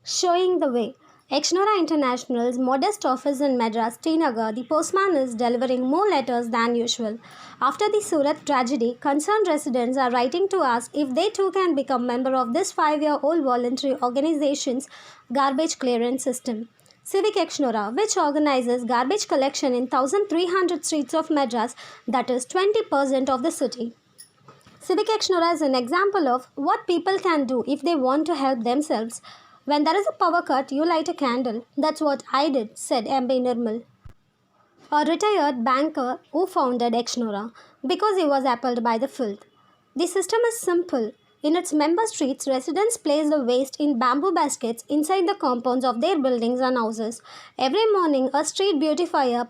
Showing the way. Exnora International's modest office in Madras, Srinagar, the postman is delivering more letters than usual. After the Surat tragedy, concerned residents are writing to ask if they too can become member of this 5-year-old voluntary organization's garbage clearance system. Civic Exnora, which organizes garbage collection in 1,300 streets of Madras, that is 20% of the city. Civic Exnora is an example of what people can do if they want to help themselves. When there is a power cut, you light a candle. That's what I did, said M.B. Nirmal, a retired banker who founded Exnora, because he was appalled by the filth. The system is simple. In its member streets, residents place the waste in bamboo baskets inside the compounds of their buildings and houses. Every morning, a street beautifier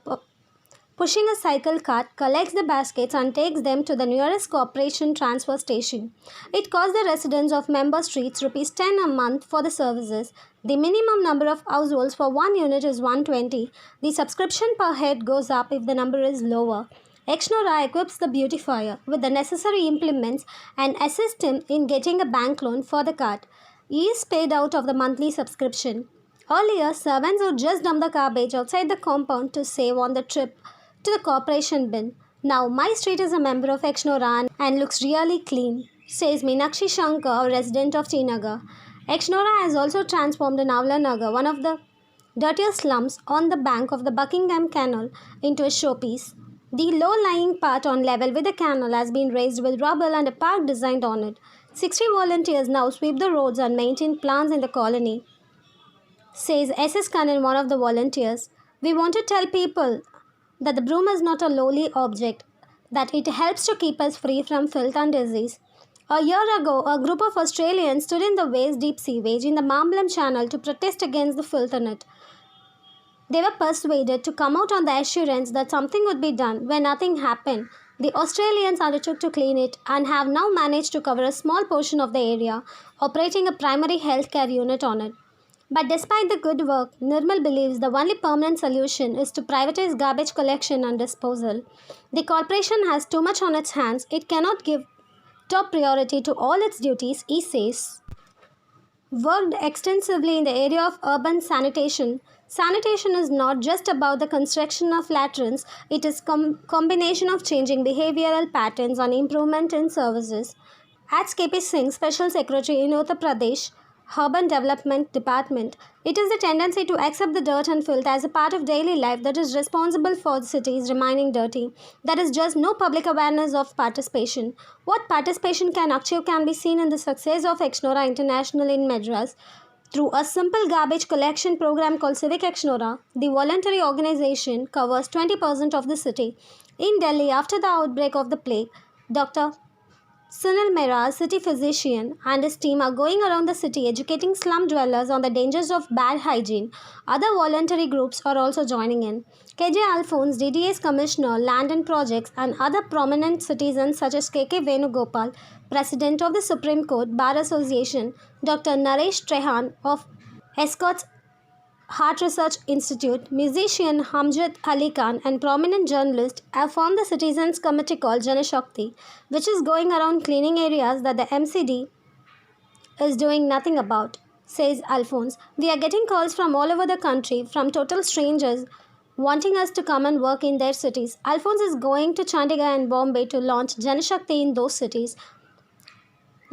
pushing a cycle cart, collects the baskets and takes them to the nearest corporation transfer station. It costs the residents of member streets Rs 10 a month for the services. The minimum number of households for one unit is 120. The subscription per head goes up if the number is lower. Exnora equips the beautifier with the necessary implements and assists him in getting a bank loan for the cart. He is paid out of the monthly subscription. Earlier, servants would just dump the garbage outside the compound to save on the trip to the corporation bin. Now my street is a member of Exnora and looks really clean, says Meenakshi Shankar, a resident of Srinagar. Exnora has also transformed Navla Nagar, one of the dirtiest slums on the bank of the Buckingham Canal, into a showpiece. The low-lying part on level with the canal has been raised with rubble and a park designed on it. 60 volunteers now sweep the roads and maintain plants in the colony, says S.S. Kannan, one of the volunteers. We want to tell people that the broom is not a lowly object, that it helps to keep us free from filth and disease. A year ago, a group of Australians stood in the waist-deep sewage in the Mambalam Channel to protest against the filth in it. They were persuaded to come out on the assurance that something would be done when nothing happened. The Australians undertook to clean it and have now managed to cover a small portion of the area, operating a primary healthcare unit on it. But despite the good work, Nirmal believes the only permanent solution is to privatize garbage collection and disposal. The corporation has too much on its hands, it cannot give top priority to all its duties, he says. Worked extensively in the area of urban sanitation. Sanitation is not just about the construction of latrines, it is combination of changing behavioral patterns and improvement in services. At KP Singh, Special Secretary in Uttar Pradesh, Urban Development Department, it is the tendency to accept the dirt and filth as a part of daily life that is responsible for the cities remaining dirty. There is just no public awareness of participation. What participation can achieve can be seen in the success of Exnora International in Madras. Through a simple garbage collection program called Civic Exnora, the voluntary organization covers 20% of the city. In Delhi, after the outbreak of the plague, Dr. Sunil Mehra, city physician, and his team are going around the city educating slum dwellers on the dangers of bad hygiene. Other voluntary groups are also joining in. KJ Alphonse, DDA's Commissioner, Land and Projects, and other prominent citizens such as KK Venugopal, President of the Supreme Court Bar Association, Dr. Naresh Trehan of Escorts Heart Research Institute, musician Hamjad Ali Khan, and prominent journalist have formed the Citizens Committee called Janashakti, which is going around cleaning areas that the MCD is doing nothing about, says Alphonse. We are getting calls from all over the country, from total strangers wanting us to come and work in their cities. Alphonse is going to Chandigarh and Bombay to launch Janashakti in those cities.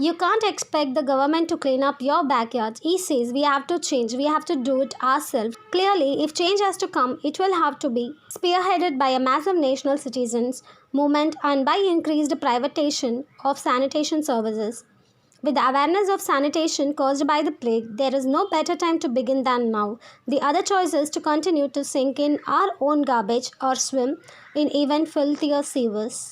You can't expect the government to clean up your backyards. He says we have to change, we have to do it ourselves. Clearly, if change has to come, it will have to be spearheaded by a massive national citizens movement and by increased privatization of sanitation services. With the awareness of sanitation caused by the plague, there is no better time to begin than now. The other choice is to continue to sink in our own garbage or swim in even filthier sewers.